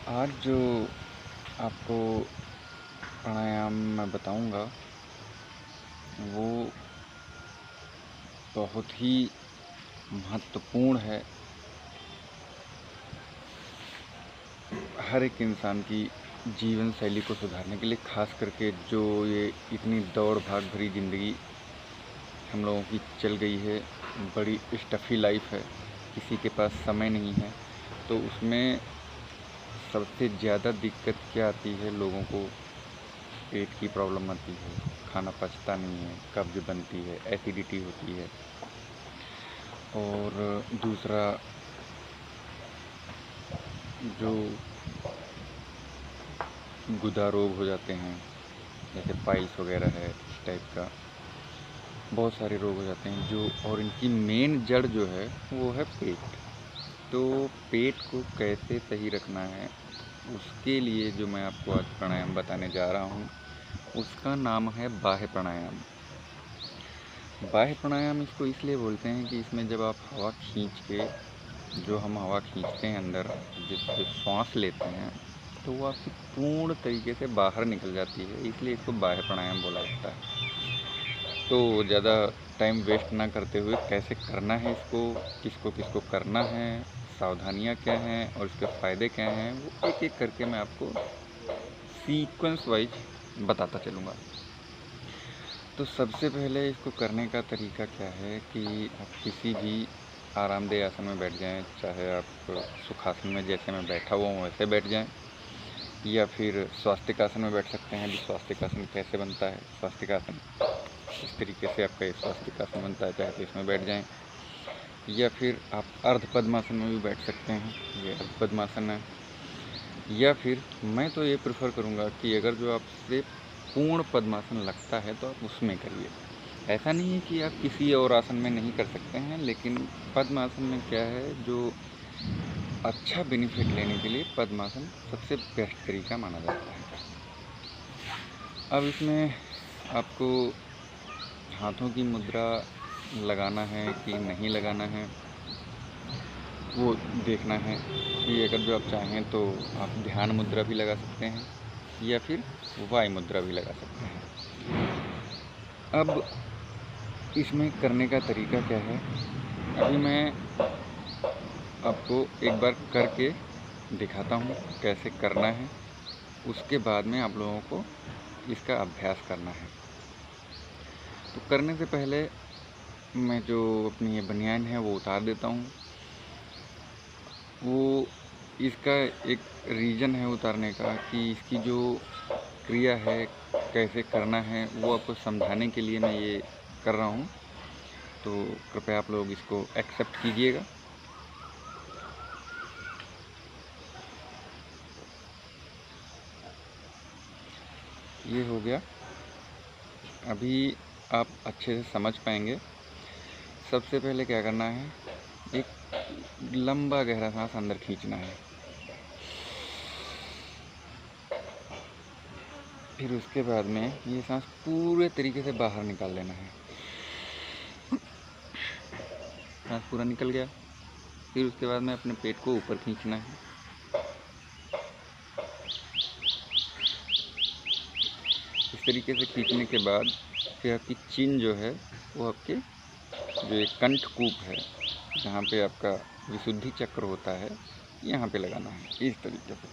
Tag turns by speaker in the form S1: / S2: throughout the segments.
S1: आज जो आपको प्राणायाम मैं बताऊंगा वो बहुत ही महत्वपूर्ण है। हर एक इंसान की जीवन शैली को सुधारने के लिए, खास करके जो ये इतनी दौड़ भाग भरी ज़िंदगी हम लोगों की चल गई है, बड़ी स्टफ़ी लाइफ है, किसी के पास समय नहीं है। तो उसमें सबसे ज़्यादा दिक्कत क्या आती है, लोगों को पेट की प्रॉब्लम आती है, खाना पचता नहीं है, कब्ज बनती है, एसिडिटी होती है। और दूसरा जो गुदा रोग हो जाते हैं, जैसे पाइल्स वगैरह है, इस टाइप का बहुत सारे रोग हो जाते हैं जो, और इनकी मेन जड़ जो है वो है पेट। तो पेट को कैसे सही रखना है, उसके लिए जो मैं आपको आज प्राणायाम बताने जा रहा हूँ उसका नाम है बाह्य प्राणायाम। बाह्य प्राणायाम इसको इसलिए बोलते हैं कि इसमें जब आप हवा खींच के, जो हम हवा खींचते हैं अंदर, जो श्वास लेते हैं, तो वो आपकी पूर्ण तरीके से बाहर निकल जाती है, इसलिए इसको बाह्य प्राणायाम बोला जाता है। तो ज़्यादा टाइम वेस्ट ना करते हुए कैसे करना है इसको, किसको किसको करना है, सावधानियाँ क्या हैं और इसके फ़ायदे क्या हैं, वो एक एक करके मैं आपको सीक्वेंस वाइज बताता चलूँगा। तो सबसे पहले इसको करने का तरीका क्या है कि आप किसी भी आरामदेह आसन में बैठ जाएं, चाहे आप सुखासन में जैसे मैं बैठा हुआ हूँ वैसे बैठ जाएं, या फिर स्वास्तिकासन में बैठ सकते हैं। अभी स्वास्तिकासन कैसे बनता है, स्वास्तिकासन इस तरीके से आपका ये स्वास्तिकासन बनता है, चाहे तो इसमें बैठ जाएं, या फिर आप अर्ध पद्मासन में भी बैठ सकते हैं, ये अर्ध पद्मासन है। या फिर मैं तो ये प्रेफर करूँगा कि अगर जो आपसे पूर्ण पद्मासन लगता है तो आप उसमें करिए। ऐसा नहीं है कि आप किसी और आसन में नहीं कर सकते हैं, लेकिन पद्मासन में क्या है, जो अच्छा बेनिफिट लेने के लिए पद्मासन सबसे बेस्ट तरीका माना जाता है। अब इसमें आपको हाथों की मुद्रा लगाना है कि नहीं लगाना है, वो देखना है कि अगर जो आप चाहें तो आप ध्यान मुद्रा भी लगा सकते हैं या फिर वायु मुद्रा भी लगा सकते हैं। अब इसमें करने का तरीका क्या है, अभी मैं आपको एक बार करके दिखाता हूँ कैसे करना है, उसके बाद में आप लोगों को इसका अभ्यास करना है। तो करने से पहले मैं जो अपनी ये बनियान है वो उतार देता हूँ। वो इसका एक रीज़न है उतारने का कि इसकी जो क्रिया है, कैसे करना है, वो आपको समझाने के लिए मैं ये कर रहा हूँ। तो कृपया आप लोग इसको एक्सेप्ट कीजिएगा। ये हो गया, अभी आप अच्छे से समझ पाएंगे। सबसे पहले क्या करना है, एक लंबा गहरा सांस अंदर खींचना है, फिर उसके बाद में ये सांस पूरे तरीके से बाहर निकाल लेना है। सांस पूरा निकल गया, फिर उसके बाद में अपने पेट को ऊपर खींचना है। इस तरीके से खींचने के बाद फिर आपकी चिन जो है वो आपके जो एक कंठकूप है, जहाँ पे आपका विशुद्धि चक्र होता है, यहाँ पे लगाना है। इस तरीके से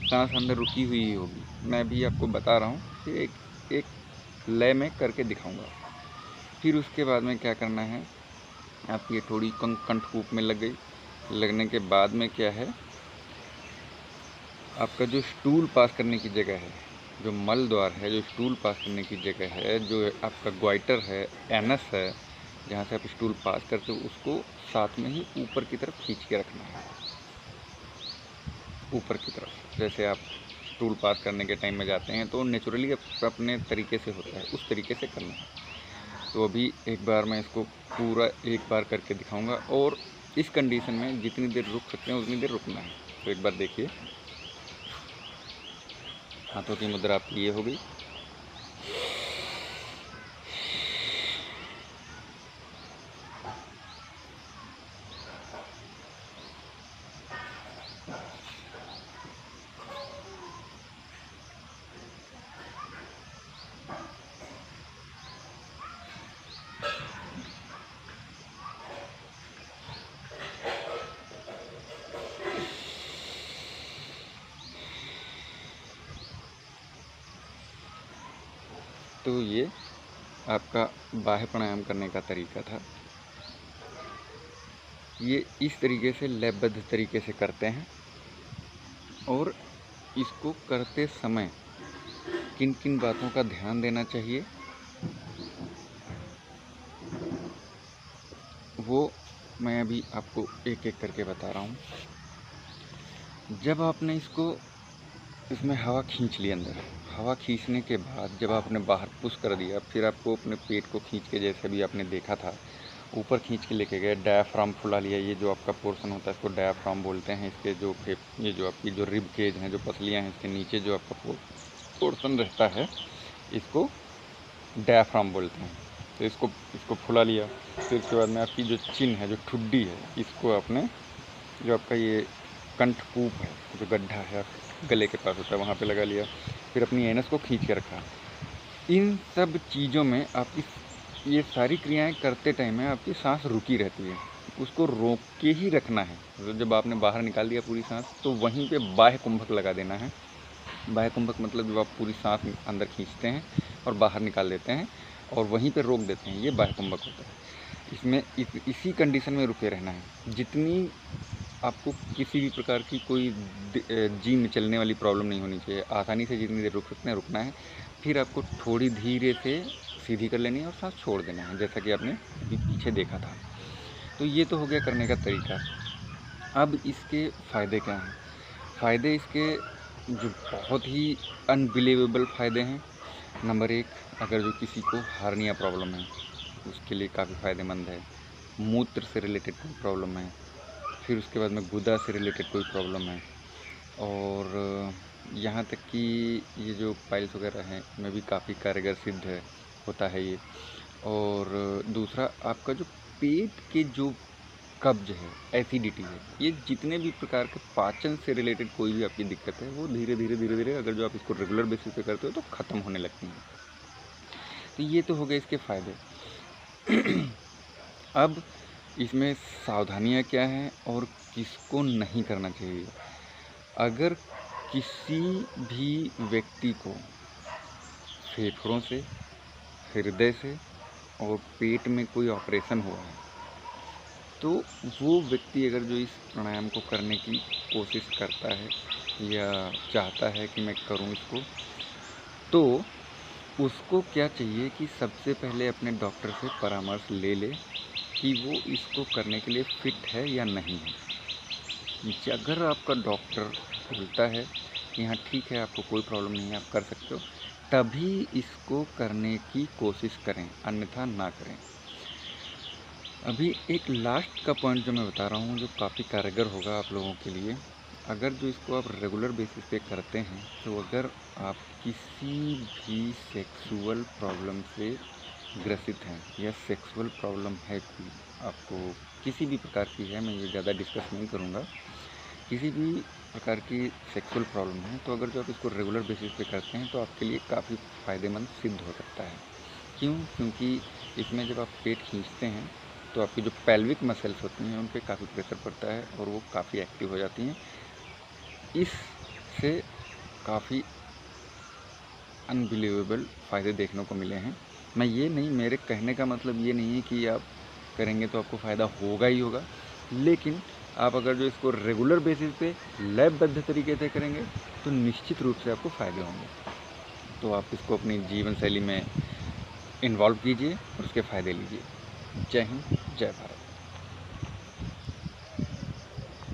S1: सांस अंदर रुकी हुई होगी, मैं भी आपको बता रहा हूँ, फिर एक लय में करके दिखाऊंगा। फिर उसके बाद में क्या करना है, आपकी ये थोड़ी कंठकूप में लग गई। लगने के बाद में क्या है, आपका जो स्टूल पास करने की जगह है, जो मल द्वार है, जो स्टूल पास करने की जगह है, जो आपका ग्वाइटर है, एनस है, जहाँ से आप स्टूल पास करते हो, उसको साथ में ही ऊपर की तरफ खींच के रखना है। ऊपर की तरफ, जैसे आप स्टूल पास करने के टाइम में जाते हैं तो नेचुरली अपने तरीके से होता है, उस तरीके से करना है। तो अभी एक बार मैं इसको पूरा एक बार करके दिखाऊंगा, और इस कंडीशन में जितनी देर रुक सकते हैं उतनी देर रुकना है। तो एक बार देखिए, हाथों की मुद्रा आपकी ये हो गई। तो ये आपका बाह्य प्राणायाम करने का तरीका था। ये इस तरीके से लयबद्ध तरीके से करते हैं और इसको करते समय किन किन बातों का ध्यान देना चाहिए वो मैं अभी आपको एक एक करके बता रहा हूँ। जब आपने इसमें हवा खींच ली अंदर, हवा खींचने के बाद जब आपने बाहर पुश कर दिया, फिर आपको अपने पेट को खींच के, जैसे अभी आपने देखा था, ऊपर खींच के लेके गए, डायाफ्राम फुला लिया। ये जो आपका पोर्शन होता है इसको डायाफ्राम बोलते हैं। इसके जो ये जो आपकी जो रिब केज हैं, जो पसलियाँ हैं, इसके नीचे जो आपका पोर्शन रहता है इसको डायाफ्राम बोलते हैं। तो इसको फुला लिया। फिर उसके बाद में आपकी जो चिन है, जो ठुड्डी है, इसको आपने जो आपका ये कंठकूप है, जो गड्ढा है गले के पास होता है, वहाँ पे लगा लिया। फिर अपनी एनस को खींच के रखा। इन सब चीज़ों में आपकी ये सारी क्रियाएं करते टाइम में आपकी सांस रुकी रहती है, उसको रोक के ही रखना है। तो जब आपने बाहर निकाल दिया पूरी सांस, तो वहीं पे बाह्य कुंभक लगा देना है। बाह्य कुंभक मतलब जब आप पूरी सांस अंदर खींचते हैं और बाहर निकाल देते हैं और वहीं पे रोक देते हैं, ये बाह्य कुंभक होता है। इसमें इसी कंडीशन में रुके रहना है। जितनी आपको किसी भी प्रकार की कोई जी में चलने वाली प्रॉब्लम नहीं होनी चाहिए। आसानी से जितनी देर रुक सकते हैं रुकना है। फिर आपको थोड़ी धीरे से सीधी कर लेनी है और सांस छोड़ देना है, जैसा कि आपने पीछे देखा था। तो ये तो हो गया करने का तरीका। अब इसके फ़ायदे क्या हैं? फ़ायदे इसके जो बहुत ही अनबिलीवेबल फ़ायदे हैं। नंबर 1, अगर जो किसी को हार्निया प्रॉब्लम है उसके लिए काफ़ी फ़ायदेमंद है। मूत्र से रिलेटेड कोई प्रॉब्लम है, फिर उसके बाद में गुदा से रिलेटेड कोई प्रॉब्लम है, और यहाँ तक कि ये जो पाइल्स वगैरह हैं में भी काफ़ी कारगर सिद्ध होता है ये। और दूसरा, आपका जो पेट के जो कब्ज है, एसिडिटी है, ये जितने भी प्रकार के पाचन से रिलेटेड कोई भी आपकी दिक्कत है, वो धीरे धीरे अगर जो आप इसको रेगुलर बेसिस पे करते हो तो ख़त्म होने लगती हैं। तो ये तो हो गए इसके फ़ायदे। अब इसमें सावधानियाँ क्या हैं और किसको नहीं करना चाहिए। अगर किसी भी व्यक्ति को फेफड़ों से, हृदय से और पेट में कोई ऑपरेशन हुआ है, तो वो व्यक्ति अगर जो इस प्राणायाम को करने की कोशिश करता है या चाहता है कि मैं करूं इसको, तो उसको क्या चाहिए कि सबसे पहले अपने डॉक्टर से परामर्श ले ले कि वो इसको करने के लिए फिट है या नहीं है। अगर आपका डॉक्टर बोलता है कि हाँ ठीक है, आपको कोई प्रॉब्लम नहीं है, आप कर सकते हो, तभी इसको करने की कोशिश करें, अन्यथा ना करें। अभी एक लास्ट का पॉइंट जो मैं बता रहा हूँ, जो काफ़ी कारगर होगा आप लोगों के लिए। अगर जो इसको आप रेगुलर बेसिस पे करते हैं, तो अगर आप किसी भी सेक्सुअल प्रॉब्लम से ग्रसित हैं या सेक्सुअल प्रॉब्लम है, कोई आपको किसी भी प्रकार की है, मैं ये ज़्यादा डिस्कस नहीं करूँगा, किसी भी प्रकार की सेक्सुअल प्रॉब्लम है, तो अगर जो आप इसको रेगुलर बेसिस पे करते हैं तो आपके लिए काफ़ी फ़ायदेमंद सिद्ध हो सकता है। क्यों? क्योंकि इसमें जब आप पेट खींचते हैं तो आपकी जो पेल्विक मसल्स होती हैं उन पे काफ़ी प्रेशर पड़ता है और वो काफ़ी एक्टिव हो जाती हैं। इससे काफ़ी अनबिलीवेबल फ़ायदे देखने को मिले हैं। मेरे कहने का मतलब ये नहीं है कि आप करेंगे तो आपको फ़ायदा होगा ही होगा, लेकिन आप अगर जो इसको रेगुलर बेसिस पे लयबद्ध तरीके से करेंगे तो निश्चित रूप से आपको फ़ायदे होंगे। तो आप इसको अपनी जीवन शैली में इन्वॉल्व कीजिए और उसके फ़ायदे लीजिए। जय हिंद, जय भारत।